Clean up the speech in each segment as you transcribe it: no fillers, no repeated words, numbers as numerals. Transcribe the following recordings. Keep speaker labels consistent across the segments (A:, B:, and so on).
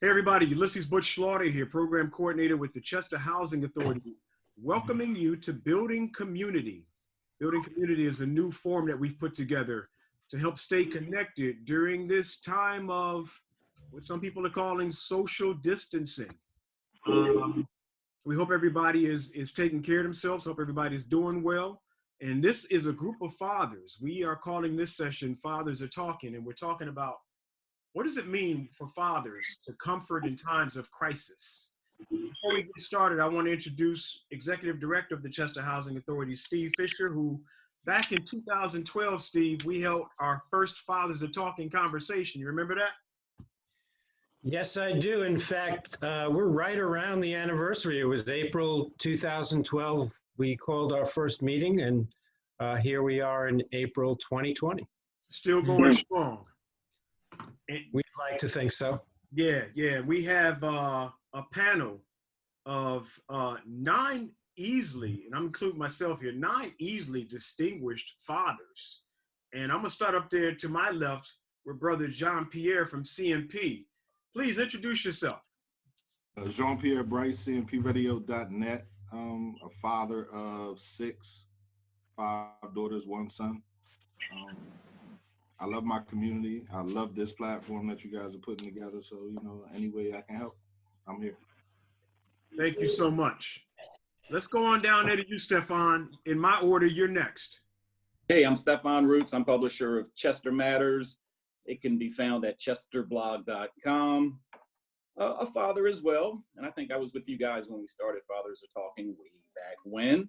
A: Hey everybody, Ulysses Butch here, Program Coordinator with the Chester Housing Authority, welcoming you to Building Community. Building Community is a new form that we've put together to help stay connected during this time of what some people are calling social distancing. We hope everybody is taking care of themselves, hope everybody is doing well. And this is a group of fathers. We are calling this session Fathers Are Talking, and we're talking about what does it mean for fathers to comfort in times of crisis? Before we get started, I want to introduce Executive Director of the Chester Housing Authority, Steve Fischer, who back in 2012, Steve, we held our first Fathers Are Talking conversation. You remember that?
B: Yes, I do. In fact, we're right around the anniversary. It was April 2012. We called our first meeting, and here we are in April 2020.
A: Still going strong.
B: We'd like to think so.
A: Yeah. We have a panel of 9 easily, and I'm including myself here, 9 easily distinguished fathers. And I'm going to start up there to my left with Brother Jean-Pierre from CMP. Please introduce yourself.
C: Jean-Pierre Brice, cmpradio.net. A father of 6, 5 daughters, 1 son. I love my community. I love this platform that you guys are putting together. So, any way I can help, I'm here.
A: Thank you so much. Let's go on down there to you, Stefan. In my order, you're next.
D: Hey, I'm Stefan Roots. I'm publisher of Chester Matters. It can be found at chesterblog.com. A father as well. And I think I was with you guys when we started Fathers Are Talking way back when.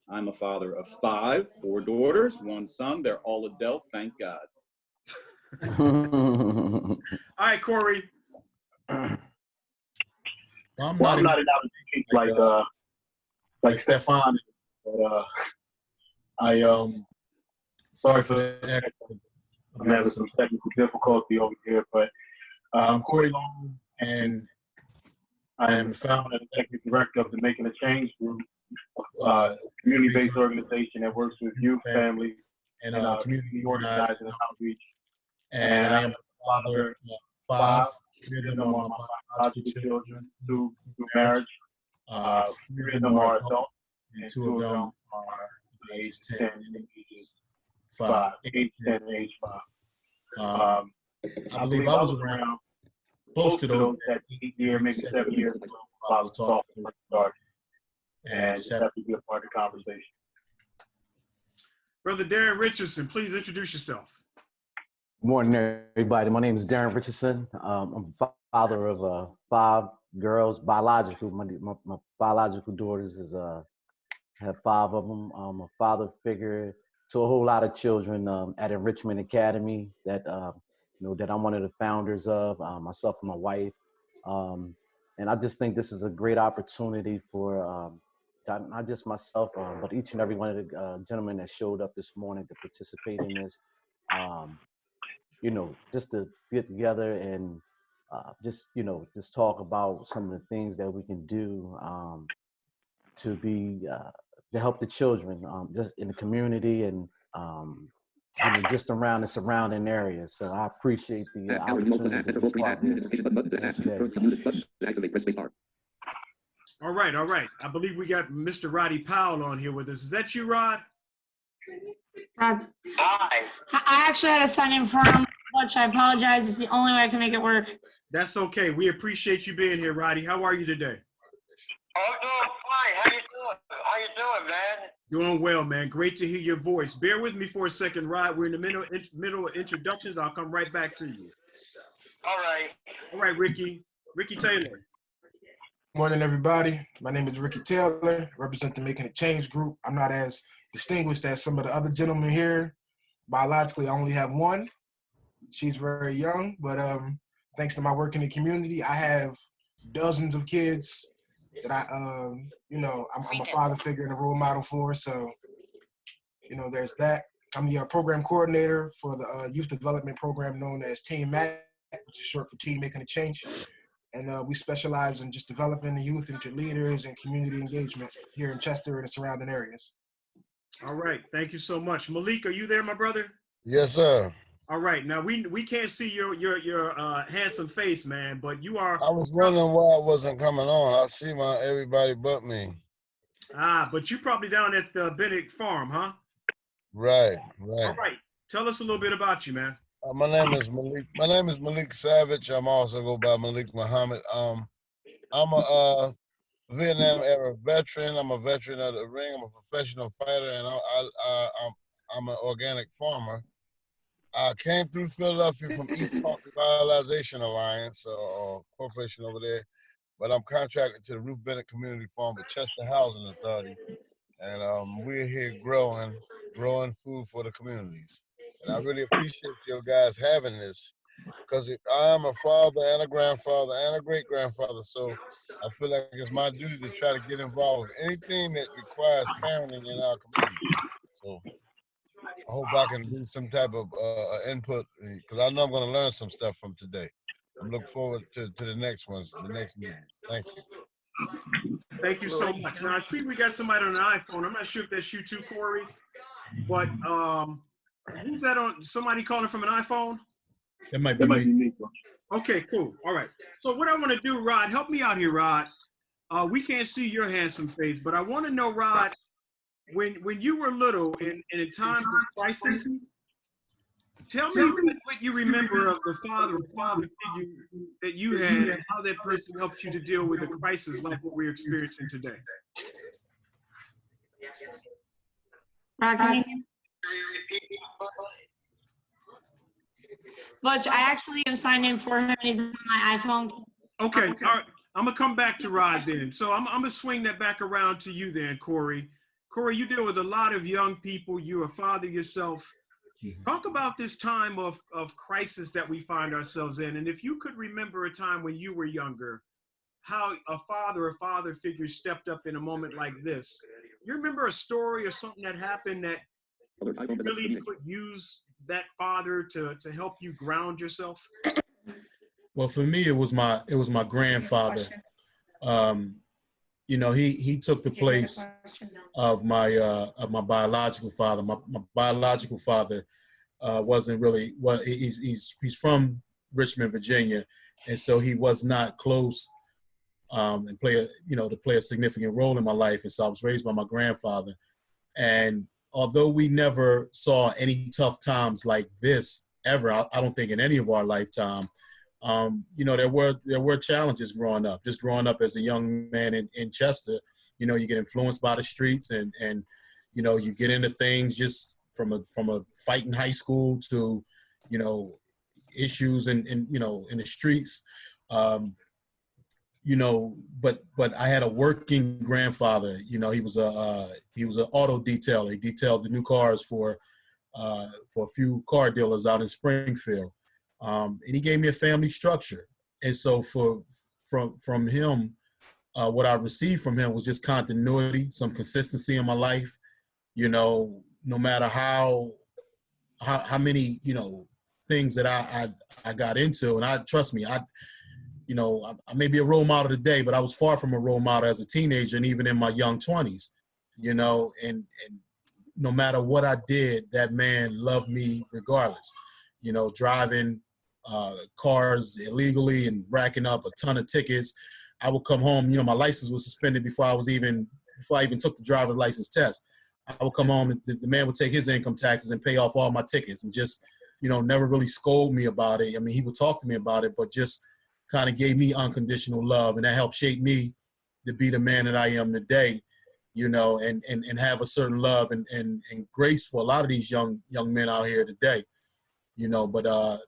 D: I'm a father of 5, 4 daughters, 1 son. They're all adult, thank God.
A: All right, Cory.
E: I'm not like Stefan, but sorry for the I'm having some technical difficulty over here, but I'm Cory Long, and I am the founder and executive director of the Making a Change group, a community-based organization that works with youth, families, and community organizing and outreach. And I am a father of 5. 3 of them are my biological children, 2 through marriage. 3 of them are adult, and 2 of them are age 10 and age 5. Age 10 and age 5. I believe I was around close to those that 8 years, maybe 7 years ago, I was talking when I started, and just happy to be a part of the conversation.
A: Brother Darrin Richardson, please introduce yourself.
F: Good morning, everybody. My name is Darrin Richardson. I'm a father of 5 girls, biological. My biological daughters have 5 of them. I'm a father figure to a whole lot of children at Enrichment Academy that that I'm one of the founders of, myself and my wife. And I just think this is a great opportunity for not just myself, but each and every one of the gentlemen that showed up this morning to participate in this. Just to get together and just talk about some of the things that we can do to help the children just in the community and just around the surrounding areas. So I appreciate the opportunity to be part of this today.
A: All right. I believe we got Mr. Roddy Powell on here with us. Is that you, Rod?
G: Hi. I actually had a sign in from Butch. I apologize. It's the only way I can make it work.
A: That's okay. We appreciate you being here, Roddy. How are you today?
H: I'm doing fine. How you doing, man?
A: Doing well, man. Great to hear your voice. Bear with me for a second, Rod. We're in the middle of introductions. I'll come right back to you.
H: All right,
A: Ricky. Ricky Taylor.
I: Morning, everybody. My name is Ricky Taylor, represent the Making a Change group. I'm not as distinguished as some of the other gentlemen here. Biologically, I only have 1. She's very young, but thanks to my work in the community, I have dozens of kids that I'm a father figure and a role model for. So, there's that. I'm the program coordinator for the youth development program known as Team MAC, which is short for Team Making a Change. And we specialize in just developing the youth into leaders and community engagement here in Chester and the surrounding areas.
A: All right. Thank you so much. Malik, are you there, my brother?
J: Yes, sir.
A: All right. Now we can't see your handsome face, man, but you are.
J: I was wondering why it wasn't coming on. I see my everybody but me.
A: But you probably down at the Bennett Farm, huh?
J: Right,
A: All
J: right.
A: right. Tell us a little bit about you, man.
J: My name is Malik. My name is Malik Savage. I'm also go by Malik Muhammad. I'm a Vietnam era veteran. I'm a veteran of the ring. I'm a professional fighter, and I'm an organic farmer. I came through Philadelphia from East Park Revitalization Alliance, or corporation over there, but I'm contracted to the Ruth Bennett Community Farm with Chester Housing Authority, and we're here growing food for the communities. And I really appreciate you guys having this, because I'm a father and a grandfather and a great-grandfather, so I feel like it's my duty to try to get involved with anything that requires parenting in our community. So I hope I can do some type of input, because I know I'm going to learn some stuff from today. I'm looking forward to the next ones, the next meetings. Thank you.
A: Thank you so much. Now I see we got somebody on an iPhone. I'm not sure if that's you too, Cory, but who's that on? Somebody calling from an iPhone?
E: That might be me.
A: Okay, cool. All right. So what I want to do, Rod, help me out here, Rod. We can't see your handsome face, but I want to know, Rod, when you were little in a time of crisis, tell me what you remember of the father figure that you had and how that person helped you to deal with a crisis like what we're experiencing today.
G: Butch, I actually am signed in for him and he's on my iPhone.
A: Okay, all right. I'm gonna come back to Rod then. So I'm gonna swing that back around to you then, Cory. Cory, you deal with a lot of young people. You're a father yourself. Talk about this time of crisis that we find ourselves in. And if you could remember a time when you were younger, how a father figure stepped up in a moment like this. You remember a story or something that happened that you really could use that father to help you ground yourself?
E: Well, for me, it was my grandfather. You know, he took the place of my biological father. My biological father wasn't really he's from Richmond, Virginia, and so he was not close and to play a significant role in my life. And so I was raised by my grandfather, and although we never saw any tough times like this ever, I don't think in any of our lifetime. There were challenges growing up. Just growing up as a young man in Chester, you get influenced by the streets, and you get into things just from a fight in high school to issues in the streets. But I had a working grandfather. He was an auto detailer. He detailed the new cars for a few car dealers out in Springfield. And he gave me a family structure. And so from him, what I received from him was just continuity, some consistency in my life. No matter how many, things that I got into, and trust me, I may be a role model today, but I was far from a role model as a teenager and even in my young 20s, and no matter what I did, that man loved me regardless, driving cars illegally and racking up a ton of tickets. I would come home, my license was suspended before I even took the driver's license test. I would come home and the man would take his income taxes and pay off all my tickets and just, never really scold me about it. I mean, he would talk to me about it, but just kind of gave me unconditional love, and that helped shape me to be the man that I am today, and have a certain love and grace for a lot of these young men out here today, but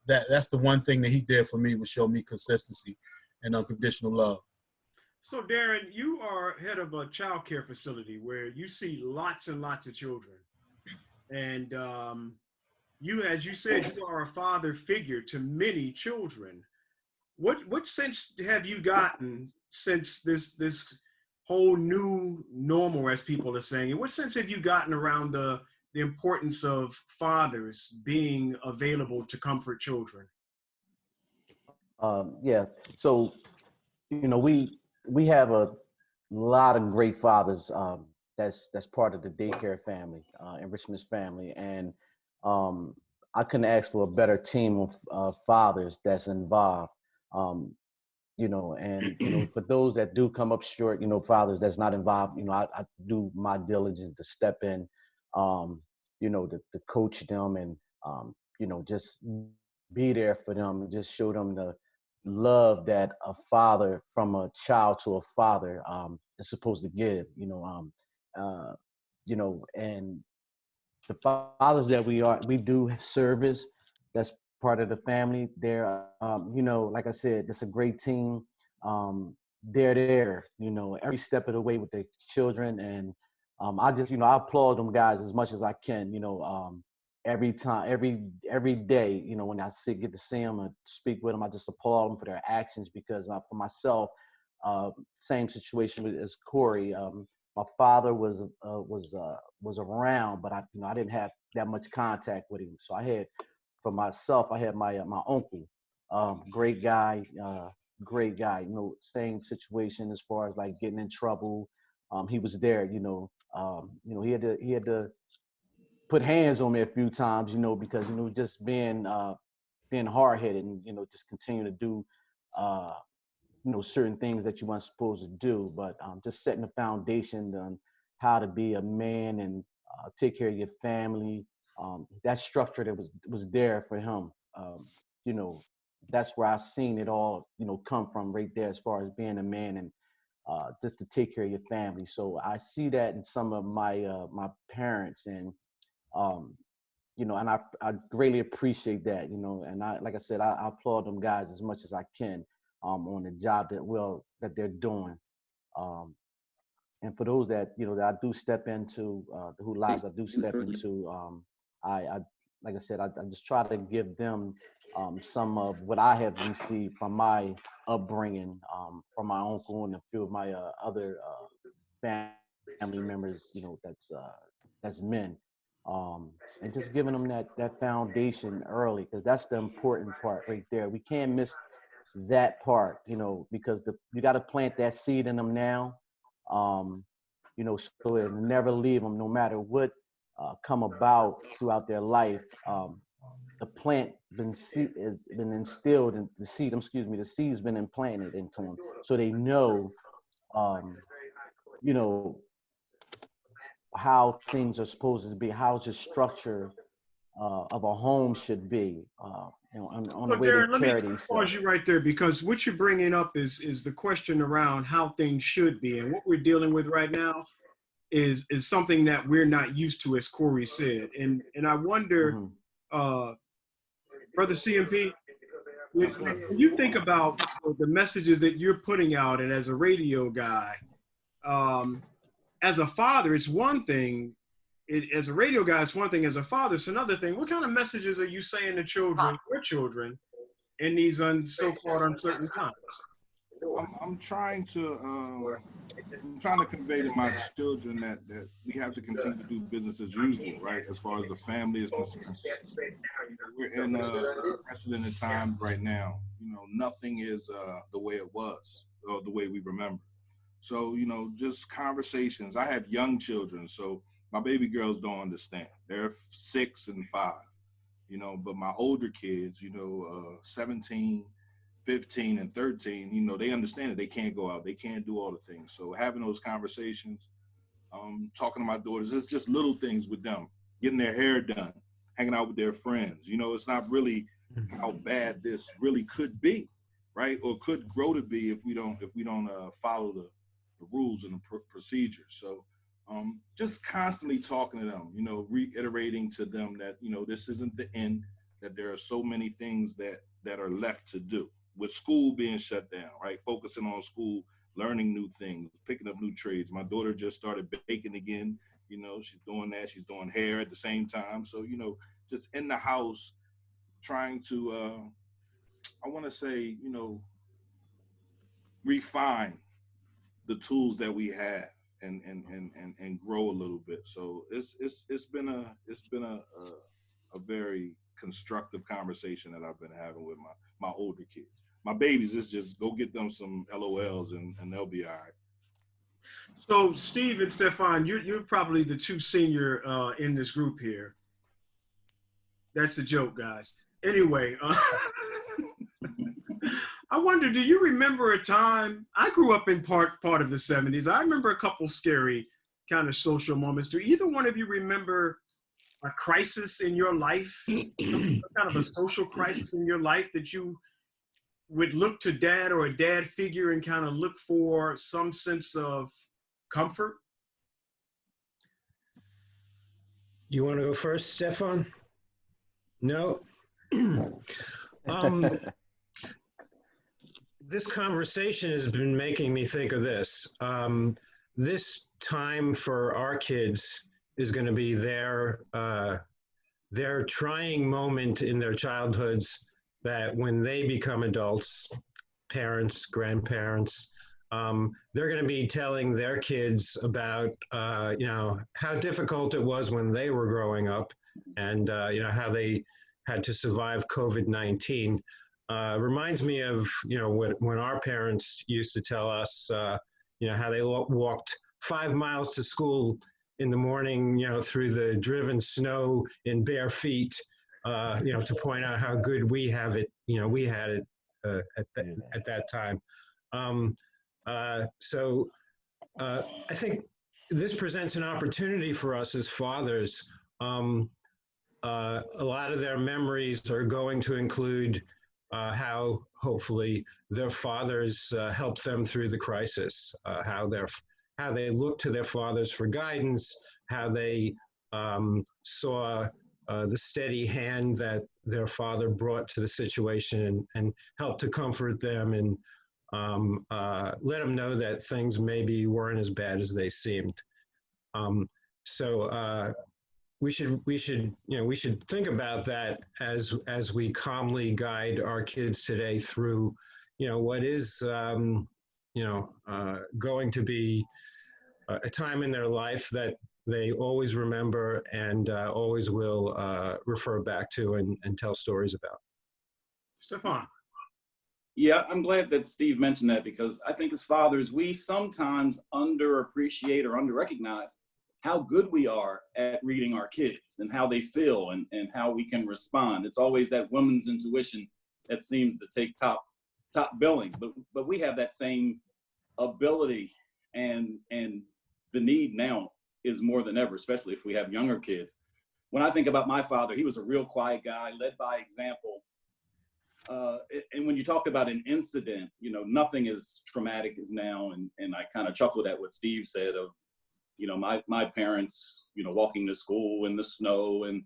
E: that's the one thing that he did for me, was show me consistency and unconditional love.
A: So Darrin, you are head of a child care facility where you see lots and lots of children. And you, as you said, you are a father figure to many children. What sense have you gotten since this whole new normal, as people are saying, and what sense have you gotten around the importance of fathers being available to comfort children?
F: Yeah, so, we have a lot of great fathers that's part of the daycare family, enrichment family. And I couldn't ask for a better team of fathers that's involved. You know, and, you know, for those that do come up short, you know, fathers that's not involved, you know, I do my diligence to step in, you know, to coach them and, you know, just be there for them and just show them the love that a father from a child to a father is supposed to give, you know, and the fathers that we do service, that's part of the family. They're, you know, like I said, it's a great team. They're there, you know, every step of the way with their children. And I just, you know, I applaud them guys as much as I can, you know, every time, every day, you know, when I get to see them and speak with them, I just applaud them for their actions because for myself, same situation as Cory. My father was around, but I didn't have that much contact with him. So I had, for myself, I had my uncle, great guy, you know, same situation as far as like getting in trouble. He was there, you know, he had to put hands on me a few times, you know, because, you know, just being hard headed and, you know, just continue to do, you know, certain things that you weren't supposed to do, but just setting the foundation on how to be a man and take care of your family. That structure that was there for him, you know, that's where I seen it all, you know, come from right there as far as being a man and just to take care of your family. So I see that in some of my my parents and, you know, and I greatly appreciate that, you know, and like I said, I applaud them guys as much as I can. On the job that they're doing, and for those that, you know, that I do step into, who lives I do step into, I like I said, I just try to give them some of what I have received from my upbringing, from my uncle and a few of my other family members, you know, that's men, and just giving them that foundation early, because that's the important part right there. We can't miss that part, you know, because you got to plant that seed in them now, you know, so it'll never leave them, no matter what come about throughout their life. The plant has been instilled in the seed. The seed's been implanted into them, so they know, you know, how things are supposed to be, how the structure of a home should be, you know, on the
A: So
F: way they
A: Darrin, let me
F: carry
A: pause
F: themselves.
A: you right there, because what you're bringing up is the question around how things should be, and what we're dealing with right now is something that we're not used to, as Cory said, and I wonder, Brother CMP,
C: Yes, sir.
A: when you think about the messages that you're putting out, and as a radio guy, as a father, it's one thing. As a radio guy, it's one thing. As a father, it's another thing. What kind of messages are you saying to children, your children, in these so-called uncertain times?
C: I'm trying to convey to my children that we have to continue to do business as usual, right? As far as the family is concerned, we're in unprecedented times right now. You know, nothing is the way it was or the way we remember. So, you know, just conversations. I have young children, so my baby girls don't understand. They're 6 and 5, you know, but my older kids, you know, 17, 15 and 13, you know, they understand that they can't go out, they can't do all the things. So having those conversations, talking to my daughters, it's just little things with them, getting their hair done, hanging out with their friends. You know, it's not really how bad this really could be, right? Or could grow to be if we don't follow the rules and the procedures. So just constantly talking to them, you know, reiterating to them that, you know, this isn't the end, that there are so many things that are left to do. With school being shut down, right? Focusing on school, learning new things, picking up new trades. My daughter just started baking again. You know, she's doing that. She's doing hair at the same time. So, you know, just in the house, trying to, I want to say, you know, refine the tools that we have and grow a little bit. So it's been a very constructive conversation that I've been having with my older kids. My babies, is just go get them some LOLs and they'll be all right.
A: So Steve and Stefan, you're probably the two senior in this group here. What would you say to the younger generation? What would you say to the younger generation? What would you say to the younger generation?
C: Yes, sir.
A: In this group here? That's a joke, guys. Anyway, I wonder, do you remember a time? I grew up in part of the 70s. I remember a couple scary kind of social moments. Do either one of you remember a crisis in your life, some kind of a social crisis in your life that you would look to dad or a dad figure and kind of look for some sense of comfort?
B: You want to go first, Stefan? No? This conversation has been making me think of this. This time for our kids is going to be their trying moment in their childhoods, that when they become adults, parents, grandparents, they're going to be telling their kids about, how difficult it was when they were growing up, and, how they had to survive COVID-19. Reminds me of, when our parents used to tell us, how they walked 5 miles to school in the morning, through the driven snow in bare feet, to point out how good we have it, we had it at that time. So I think this presents an opportunity for us as fathers. A lot of their memories are going to include how hopefully their fathers helped them through the crisis, how they looked to their fathers for guidance, how they saw the steady hand that their father brought to the situation and helped to comfort them and let them know that things maybe weren't as bad as they seemed. So we should think about that as we calmly guide our kids today through, what is, going to be a time in their life that they always remember and always will refer back to and tell stories about.
A: Stefan.
D: Yeah, I'm glad that Steve mentioned that, because I think as fathers, we sometimes underappreciate or underrecognize how good we are at reading our kids and how they feel and how we can respond. It's always that woman's intuition that seems to take top billing, but we have that same ability, and the need now is more than ever, especially if we have younger kids. When I think about my father, he was a real quiet guy, led by example. And when you talk about an incident, nothing as traumatic as now. And I kind of chuckled at what Steve said of, my parents, walking to school in the snow, and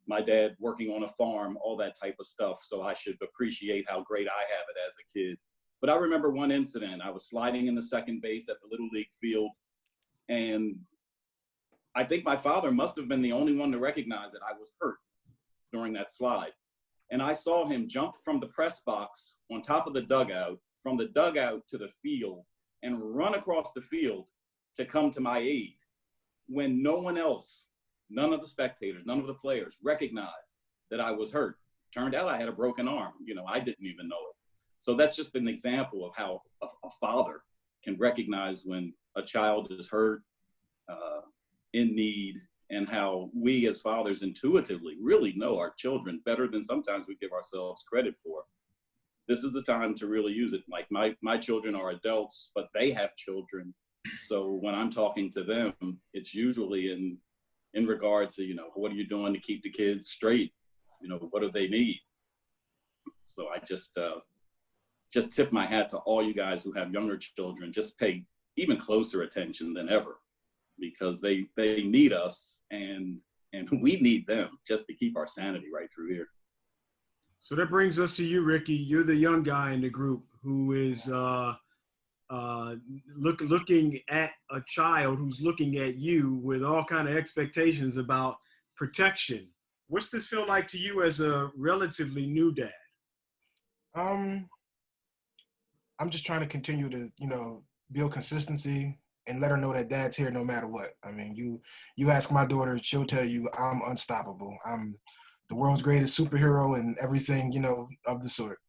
D: my dad working on a farm, all that type of stuff. So I should appreciate how great I have it as a kid. But I remember one incident. I was sliding in the second base at the Little League field, and I think my father must have been the only one to recognize that I was hurt during that slide. And I saw him jump from the press box on top of the dugout, from the dugout to the field, and run across the field to come to my aid, when no one else, none of the spectators, none of the players recognized that I was hurt. Turned out I had a broken arm. I didn't even know it. So that's just an example of how a father can recognize when a child is hurt, in need, and how we as fathers intuitively really know our children better than sometimes we give ourselves credit for. This is the time to really use it. Like my children are adults, but they have children. So when I'm talking to them, it's usually in regard to, what are you doing to keep the kids straight? What do they need? So I just tip my hat to all you guys who have younger children. Just pay even closer attention than ever, because they need us and we need them just to keep our sanity right through here.
A: So that brings us to you, Ricky. You're the young guy in the group who is looking at a child who's looking at you with all kind of expectations about protection. What's this feel like to you as a relatively new dad?
I: I'm just trying to continue to, build consistency and let her know that dad's here no matter what. I mean, you ask my daughter, she'll tell you I'm unstoppable. I'm the world's greatest superhero and everything, of the sort.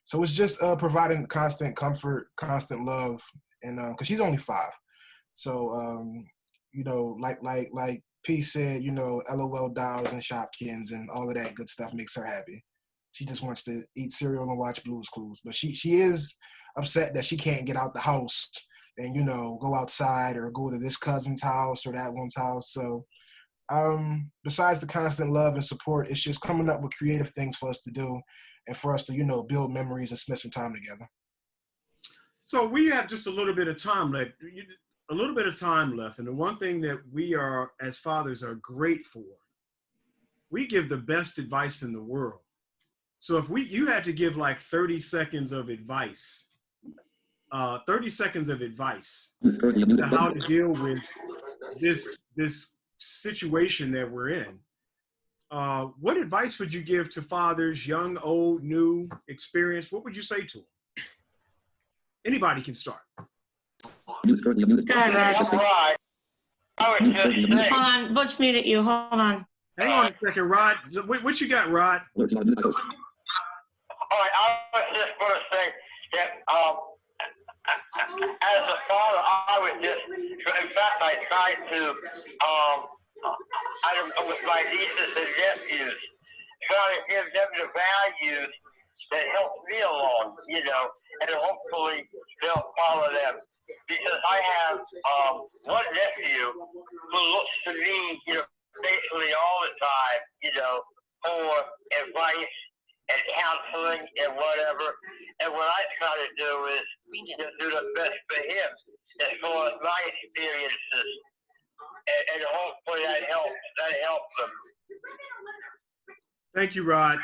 I: So it's just providing constant comfort, constant love, and because she's only 5. So, like P said, you know, LOL dolls and Shopkins and all of that good stuff makes her happy. She just wants to eat cereal and watch Blue's Clues. But she is upset that she can't get out the house and, you know, go outside or go to this cousin's house or that one's house. So besides the constant love and support, it's just coming up with creative things for us to do and for us to, you know, build memories and spend some time together.
A: So we have just a little bit of time left. And the one thing that we are, as fathers, are great for, we give the best advice in the world. So if you had to give like 30 seconds of advice, to how to deal with this situation that we're in, what advice would you give to fathers, young, old, new, experienced? What would you say to them? Anybody can start.
G: Go ahead, Rod.
H: Right. I would just say,
G: Hold on, Butch muted you. Hold on.
A: Hang on a second, Rod. What you got, Rod?
H: all right, I was just going to say that as a father, I would just, in fact, I tried to, with my nieces and nephews, try to give them the values that help me along, you know, and hopefully they'll follow them. Because I have one nephew who looks to me, you know, basically all the time, you know, for advice and counseling and whatever. And what I try to do is do the best for him as far as my experiences. And hopefully that helps them.
A: Thank you, Rod.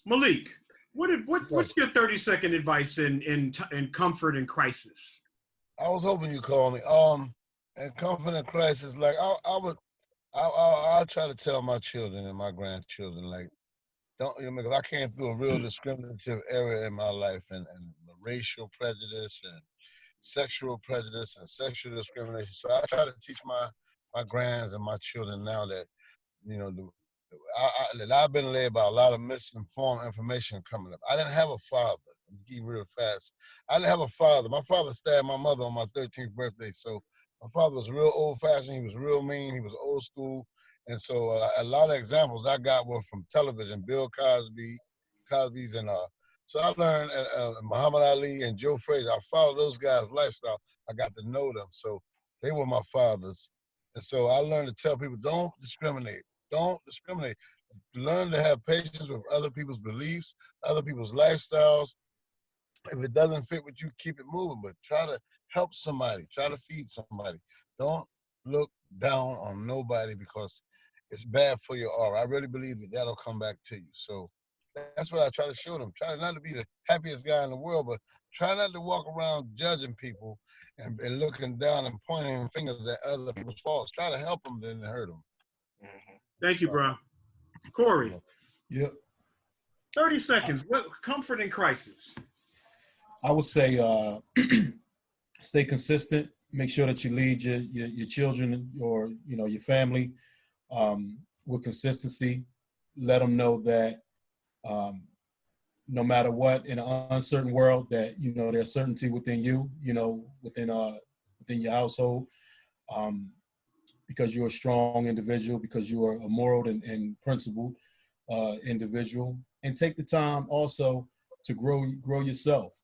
A: Malik, what's your 30-second advice in comfort and crisis?
J: I was hoping you called me. In comfort and crisis, like I'll try to tell my children and my grandchildren, like, don't, you know, because I came through a real discriminative era in my life, and racial prejudice and sexual prejudice and sexual discrimination. So I try to teach my grands and my children now that, you know, I've been led by a lot of misinformed information coming up. I didn't have a father. I'm getting real fast. I didn't have a father. My father stabbed my mother on my 13th birthday. So my father was real old-fashioned. He was real mean. He was old school. And so a lot of examples I got were from television, Bill Cosby's, and so I learned Muhammad Ali and Joe Frazier. I followed those guys' lifestyle. I got to know them. So they were my fathers. And so I learned to tell people, don't discriminate. Don't discriminate. Learn to have patience with other people's beliefs, other people's lifestyles. If it doesn't fit with you, keep it moving, but try to help somebody, try to feed somebody. Don't look down on nobody because it's bad for your aura. I really believe that that'll come back to you. So that's what I try to show them. Try not to be the happiest guy in the world, but try not to walk around judging people and looking down and pointing fingers at other people's faults. Try to help them than to hurt them.
A: Thank you, bro. Cory.
E: Yep.
A: 30 seconds. What comfort in crisis?
E: I would say stay consistent. Make sure that you lead your children or, you know, your family with consistency. Let them know that no matter what, in an uncertain world, that, you know, there's certainty within you, you know, within your household, because you're a strong individual, because you are a moral and principled individual. And take the time also to grow yourself.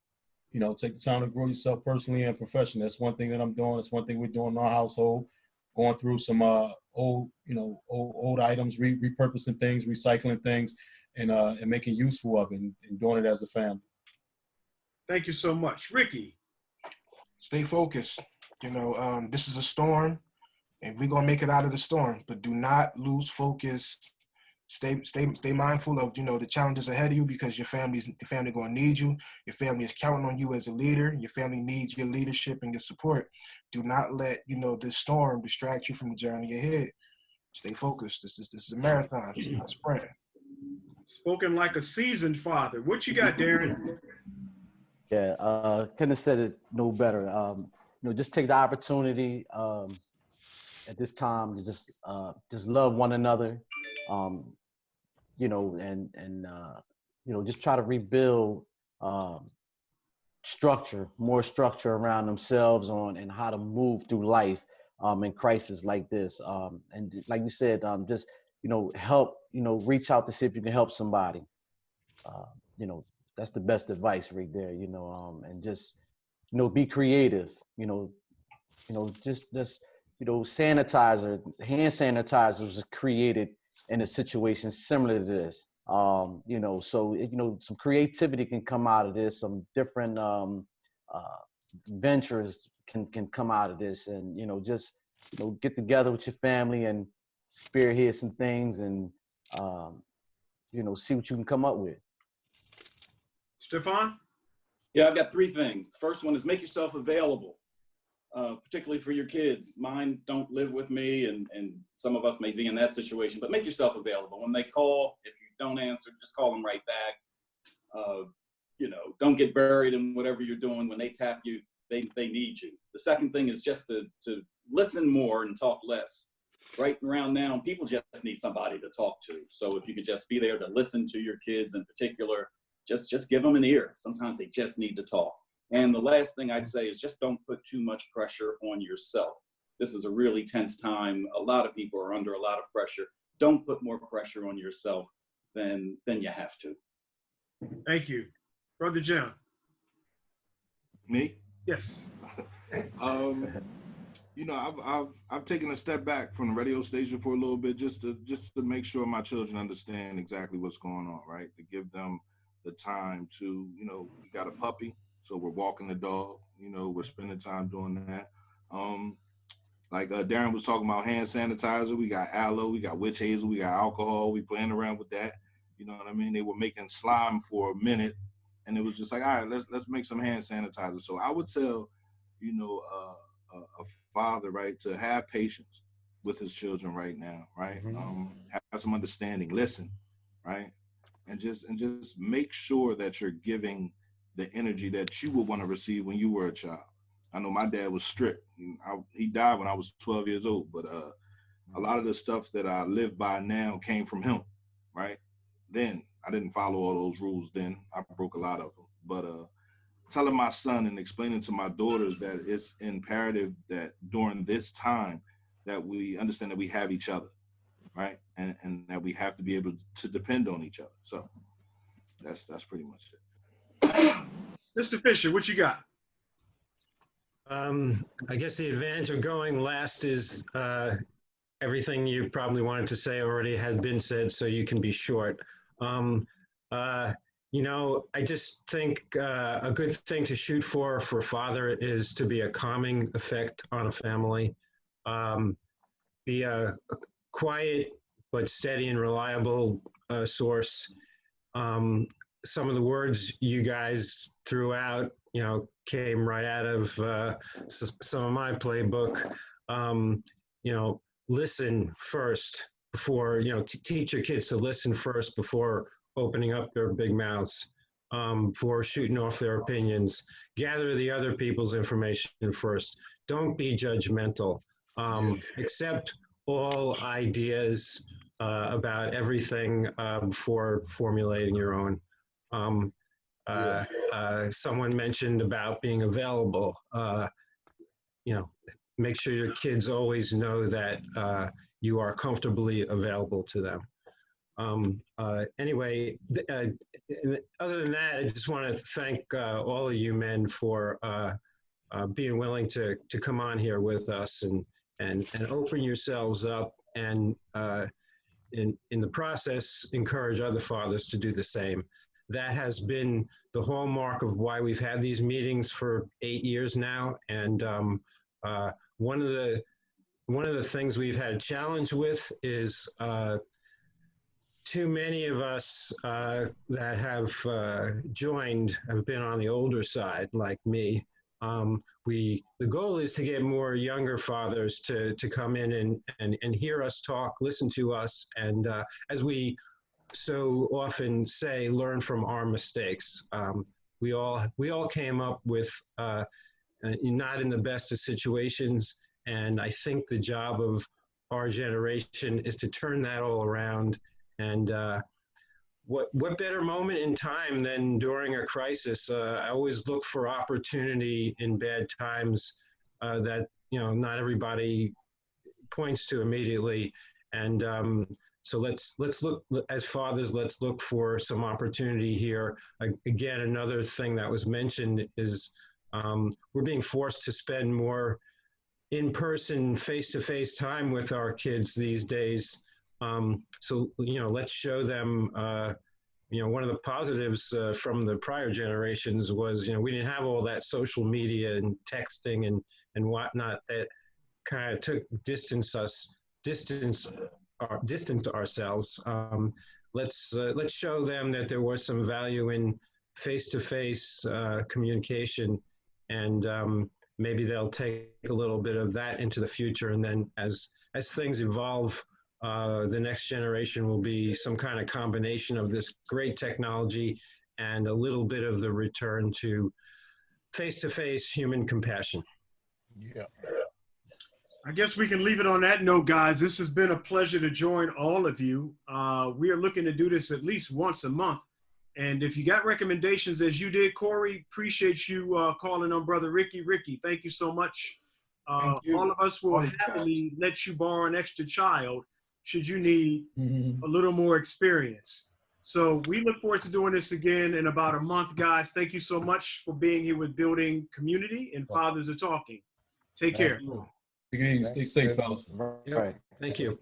E: You know, take the time to grow yourself personally and professionally. That's one thing that I'm doing. That's one thing we're doing in our household. Going through some old items, repurposing things, recycling things, and making useful of it, and doing it as a family.
A: Thank you so much, Ricky.
I: Stay focused. You know, this is a storm, and we're gonna make it out of the storm. But do not lose focus. Stay mindful of, you know, the challenges ahead of you, because your family gonna need you. Your family is counting on you as a leader. Your family needs your leadership and your support. Do not let, you know, this storm distract you from the journey ahead. Stay focused. This is a marathon. It's not a sprint.
A: Spoken like a seasoned father. What you got, Darrin?
F: Yeah, couldn't have said it no better. You know, just take the opportunity at this time to just love one another. You know, and you know, just try to rebuild more structure around themselves and how to move through life in crisis like this. And like you said, just, help, reach out to see if you can help somebody. That's the best advice right there, and just, be creative, just sanitizer, hand sanitizer was created in a situation similar to this. So, some creativity can come out of this, some different ventures can come out of this, and, just, get together with your family and spearhead some things and, see what you can come up with.
A: Stefan?
D: Yeah, I've got three things. The first one is make yourself available, particularly for your kids. Mine don't live with me, and some of us may be in that situation, but make yourself available. When they call, if you don't answer, just call them right back. Don't get buried in whatever you're doing. When they tap you, they need you. The second thing is just to listen more and talk less. Right around now, people just need somebody to talk to. So if you could just be there to listen to your kids in particular, just give them an ear. Sometimes they just need to talk. And the last thing I'd say is just don't put too much pressure on yourself. This is a really tense time. A lot of people are under a lot of pressure. Don't put more pressure on yourself than you have to.
A: Thank you. Brother Jim.
C: Me?
A: Yes.
C: I've taken a step back from the radio station for a little bit just to make sure my children understand exactly what's going on, right? To give them the time to, we got a puppy, so we're walking the dog, we're spending time doing that. Like Darrin was talking about hand sanitizer, we got aloe, we got witch hazel, we got alcohol, we playing around with that. You know what I mean? They were making slime for a minute, and it was just like, all right, let's make some hand sanitizer. So I would tell, a father, right, to have patience with his children right now, right? Have some understanding, listen, right? And just make sure that you're giving the energy that you would want to receive when you were a child. I know my dad was strict. He died when I was 12 years old, but a lot of the stuff that I live by now came from him, right? Then I didn't follow all those rules then. I broke a lot of them. But telling my son and explaining to my daughters that it's imperative that during this time that we understand that we have each other, right? And that we have to be able to depend on each other. So that's pretty much it.
A: Mr. Fischer, what you got?
B: I guess the advantage of going last is everything you probably wanted to say already had been said, so you can be short. I just think a good thing to shoot for father is to be a calming effect on a family. Be a quiet but steady and reliable source. Some of the words you guys threw out, came right out of some of my playbook. Listen first before, teach your kids to listen first before opening up their big mouths, before shooting off their opinions. Gather the other people's information first. Don't be judgmental. Accept all ideas about everything before formulating your own. Someone mentioned about being available. Make sure your kids always know that you are comfortably available to them. Anyway, other than that, I just want to thank all of you men for being willing to come on here with us and open yourselves up, and in the process, encourage other fathers to do the same. That has been the hallmark of why we've had these meetings for 8 years now. And one of the things we've had a challenge with is too many of us that have joined have been on the older side, like me. The goal is to get more younger fathers to come in and hear us talk, listen to us, and as we so often say, learn from our mistakes. We all came up with not in the best of situations, and I think the job of our generation is to turn that all around. And what better moment in time than during a crisis? I always look for opportunity in bad times that not everybody points to immediately. And so let's look, as fathers, let's look for some opportunity here. Again, another thing that was mentioned is we're being forced to spend more in-person, face-to-face time with our kids these days. So, let's show them, one of the positives from the prior generations was, we didn't have all that social media and texting and whatnot that kind of distanced ourselves. Let's show them that there was some value in face-to-face communication, and maybe they'll take a little bit of that into the future. And then as things evolve, the next generation will be some kind of combination of this great technology and a little bit of the return to face-to-face human compassion.
J: Yeah.
A: I guess we can leave it on that note, guys. This has been a pleasure to join all of you. We are looking to do this at least once a month. And if you got recommendations, as you did, Cory, appreciate you calling on Brother Ricky. Ricky, thank you so much. All of us will happily let you borrow an extra child should you need a little more experience. So we look forward to doing this again in about a month, guys. Thank you so much for being here with Building Community and Fathers Are Talking. Take care.
K: Take it easy. Stay safe, fellas.
B: Right. Thank you.